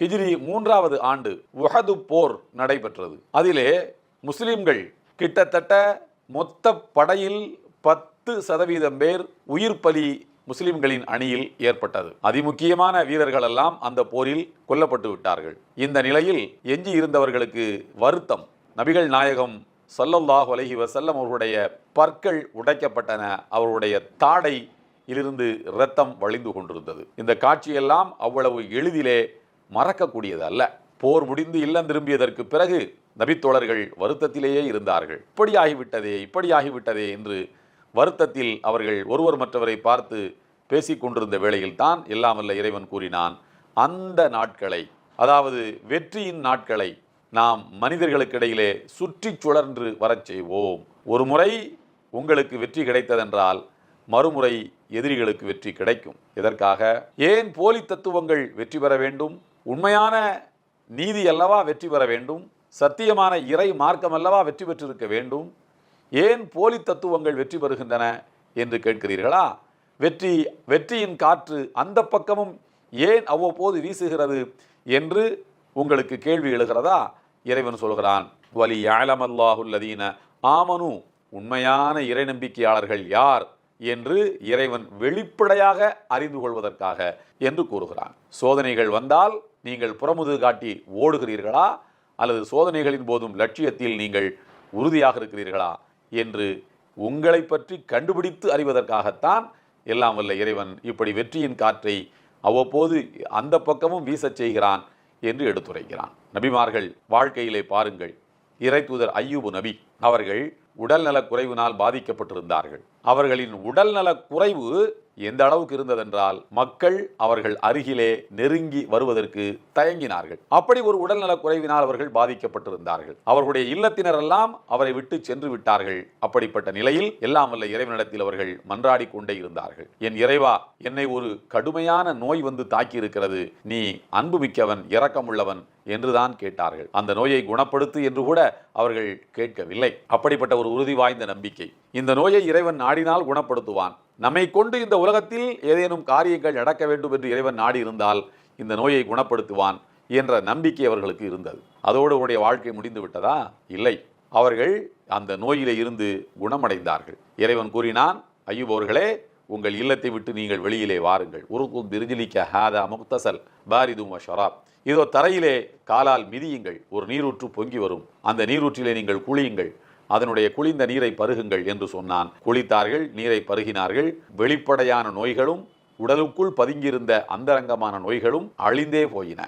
ஹிஜ்ரி 3வது ஆண்டு உஹது போர் நடைபெற்றது. அதிலே முஸ்லிம்கள் கிட்டத்தட்ட மொத்த படையில் 10% பேர் உயிர் பலி முஸ்லிம்களின் அணியில் ஏற்பட்டது. அதிமுக்கியமான வீரர்கள் எல்லாம் அந்த போரில் கொல்லப்பட்டு விட்டார்கள். இந்த நிலையில் எஞ்சி இருந்தவர்களுக்கு வருத்தம். நபிகள் நாயகம் ஸல்லல்லாஹு அலைஹி வஸல்லம் அவர்களுடைய பற்கள் உடைக்கப்பட்டன. அவருடைய தாடை இலிருந்து இரத்தம் வழிந்து கொண்டிருந்தது. இந்த காட்சியெல்லாம் அவ்வளவு எளிதிலே மறக்கக்கூடியது அல்ல. போர் முடிந்து இல்லம் திரும்பியதற்கு பிறகு நபித்தோழர்கள் வருத்தத்திலேயே இருந்தார்கள். இப்படியாகிவிட்டதே என்று வருத்தத்தில் அவர்கள் ஒருவர் மற்றவரை பார்த்து பேசிக் கொண்டிருந்த வேளையில் தான் எல்லாம் வல்ல இறைவன் கூறினான், அந்த நாட்களை, அதாவது வெற்றியின் நாட்களை நாம் மனிதர்களுக்கு இடையிலே சுற்றி சுழன்று வரச் செய்வோம். ஒரு முறை உங்களுக்கு வெற்றி கிடைத்ததென்றால் மறுமுறை எதிரிகளுக்கு வெற்றி கிடைக்கும். இதற்காக ஏன் போலி தத்துவங்கள் வெற்றி பெற வேண்டும்? உண்மையான நீதி அல்லவா வெற்றி பெற வேண்டும்? சத்தியமான இறை மார்க்கம் அல்லவா வெற்றி பெற்றிருக்க வேண்டும்? ஏன் போலி தத்துவங்கள் வெற்றி பெறுகின்றன என்று கேட்கிறீர்களா? வெற்றியின் காற்று அந்த பக்கமும் ஏன் அவ்வப்போது வீசுகிறது என்று உங்களுக்கு கேள்வி எழுகிறதா? இறைவன் சொல்கிறான், வலி யஅலமல்லாஹுல்லதீன ஆமனு, உண்மையான இறை நம்பிக்கையாளர்கள் யார் என்று இறைவன் வெளிப்படையாக அறிந்து கொள்வதற்காக என்று கூறுகிறான். சோதனைகள் வந்தால் நீங்கள் புறமுது காட்டி ஓடுகிறீர்களா, அல்லது சோதனைகளின் போதும் லட்சியத்தில் நீங்கள் உறுதியாக இருக்கிறீர்களா என்று உங்களை பற்றி கண்டுபிடித்து அறிவதற்காகத்தான் எல்லாம் வல்ல இறைவன் இப்படி வெற்றியின் காற்றை அவ்வப்போது அந்த பக்கமும் வீசச் செய்கிறான் என்று எடுத்துரைக்கிறான். நபிமார்கள் வாழ்க்கையிலே பாருங்கள். இறை தூதர் அய்யூப் நபி அவர்கள் உடல்நலக் குறைவினால் பாதிக்கப்பட்டிருந்தார்கள். அவர்களின் உடல்நலக் குறைவு எந்த அளவுக்கு இருந்ததென்றால் மக்கள் அவர்கள் அருகிலே நெருங்கி வருவதற்கு தயங்கினார்கள். அப்படி ஒரு உடல்நலக் குறைவினால் அவர்கள் பாதிக்கப்பட்டிருந்தார்கள். அவர்களுடைய இல்லத்தினரெல்லாம் அவரை விட்டு சென்று விட்டார்கள். அப்படிப்பட்ட நிலையில் எல்லாம் வல்ல இறைவனிடத்தில் அவர்கள் மன்றாடி கொண்டே இருந்தார்கள். என் இறைவா, என்னை ஒரு கடுமையான நோய் வந்து தாக்கி இருக்கிறது, நீ அன்புமிக்கவன், இரக்கமுள்ளவன் என்றுதான் கேட்டார்கள். அந்த நோயை குணப்படுத்து என்று கூட அவர்கள் கேட்கவில்லை. அப்படிப்பட்ட ஒரு உறுதி வாய்ந்த நம்பிக்கை. இந்த நோயை இறைவன் நாடினால் குணப்படுத்துவான். நம்மை கொண்டு இந்த உலகத்தில் ஏதேனும் காரியங்கள் நடக்க வேண்டும் என்று இறைவன் நாடி இருந்தால் இந்த நோயை குணப்படுத்துவான் என்ற நம்பிக்கை அவர்களுக்கு இருந்தது. அதோடு அவருடைய வாழ்க்கை முடிந்து விட்டதா? இல்லை. அவர்கள் அந்த நோயிலே இருந்து குணமடைந்தார்கள். இறைவன் கூறினான், அய்யூப் அவர்களே, உங்கள் இல்லத்தை விட்டு நீங்கள் வெளியிலே வாருங்கள். உருக்கும் பிரிஜிலிக்க ஹாதா முக்தசல் பாரிதும் ஷராப். இதோ தரையிலே காலால் மிதியுங்கள், ஒரு நீரூற்று பொங்கி வரும், அந்த நீரூற்றிலே நீங்கள் குளியுங்கள், அதனுடைய குளிர்ந்த நீரை பருகுங்கள் என்று சொன்னான். குளித்தார்கள், நீரை பருகினார்கள். வெளிப்படையான நோய்களும் உடலுக்குள் பதுங்கியிருந்த அந்தரங்கமான நோய்களும் அழிந்தே போயின.